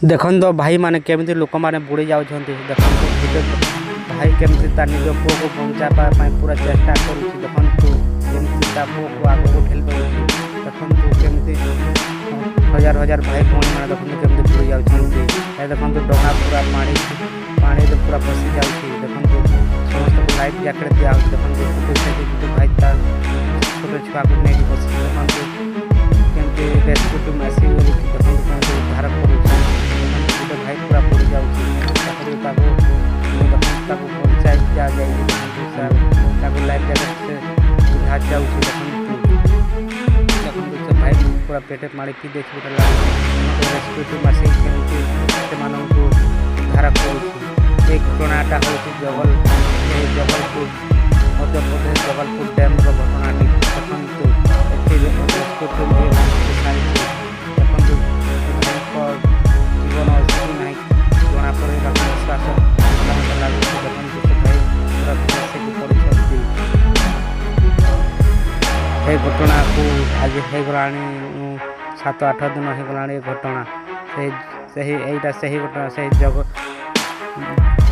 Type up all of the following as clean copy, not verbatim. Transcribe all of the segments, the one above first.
देखन तो भाई माने केमिति लोक माने बुड़ी जाउछन्ति देखन तो गुटे भाई केमिति ता निज पुओ को बंचाबा पाई पूरा चेष्टा करूछि देखन तो केमिति ता पुओ को आगो को ठेल दउछि देखन तो केमिति हजार हजार भाई भौणी माने देखन तो केमिति बुड़ी जाउछन्ति ए देखन तो डोंगा पूरा पानी रे पूरा फसी जाउछि देखन तो समस्त को लाइफ जैकेट दिया देखन तो गुटे भाई ता छोटे छुआ को नै बसी देखन तो केमिति रेस्क्यू टीम आसी देखन तो उद्धार करूछि भाई पूरा बुड़ी जाऊँगी ताको पंचायत जा जाए लाइफ जैकेट से बुझा जाऊँगी देखन से भाई पूरा पेटे माड़ी पी देखी रेस्क्यू टीम आसी केमिति सेमानंकु उद्धार करूछि एक घटनाटा होछि जबलपुर मध्य प्रदेश जबलपुर डैम घटनाटी देखन रेस्क्यू टीम देखन जीवन अच्छी ना जना पड़े विश्वास लगे देखन भाई पूरा विश्वास पड़ी घटना को आज होगला 7-8 दिन होगला घटना से घटना से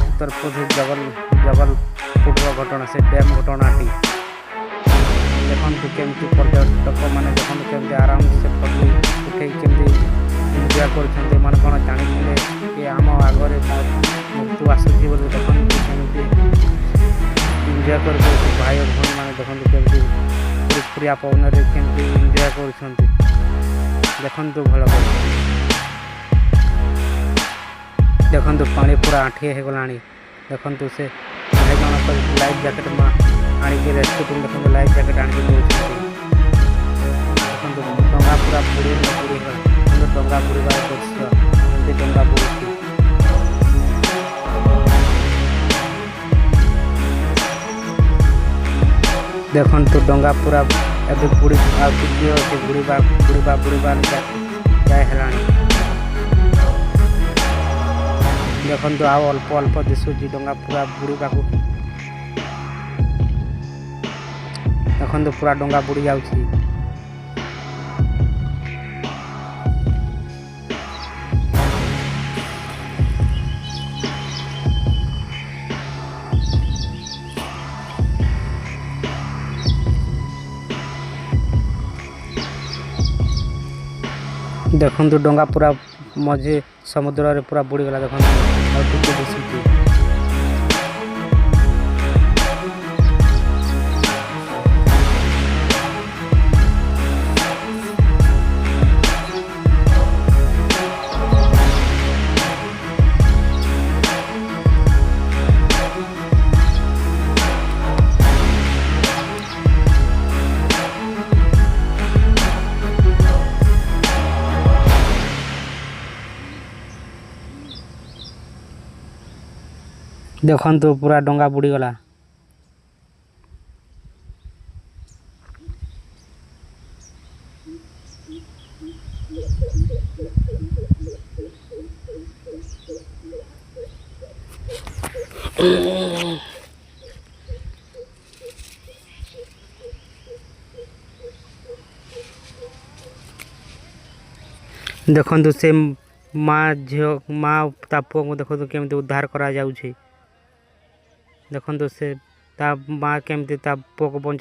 उत्तर प्रदेश जबलपुर घटना से डैम घटनाटी देखन केमती पर्यटक मैंने देखन केमती आराम से फोटो उठे केमती एंजॉय कर मन कौन जानी कि आम आगे मृत्यु आसूसी बोले देखन केमती एंजॉय कर भाई और भौणी मैंने देखन केमती प्रिया पवन केमती एंजॉय कर देखन भल देखन पानी पूरा आठिए होगला देखन से भाई जन लाइफ जैकेट आणिक रेस्क्यू टीम देखो लाइफ जैकेट आणिक देखो डंगा पूरा बुड़ी डंगा बुड़ार दृश्य एमती डंगा बुड़ी देखन तो डंगा पूरा एबे बुड़ी अच्छे बुड़ीबार जाए हेलानी देखन तो आउ अल्प अल्प दिशुची डंगा पूरा बुड़ीबा देखन तो पूरा डंगा बुड़ी जाउछि देखन तो डंगा पूरा मझे समुद्र रे पूरा बुड़ी गला देखन और टिके दिसुछि देखन तो पूरा डंगा बुड़ी गला देखन तो से माँ झील माँ ता पुओ को देखो तो केमती उद्धार करा जाउछि देखन तो से ता माँ केमती ता पुओ को बंचा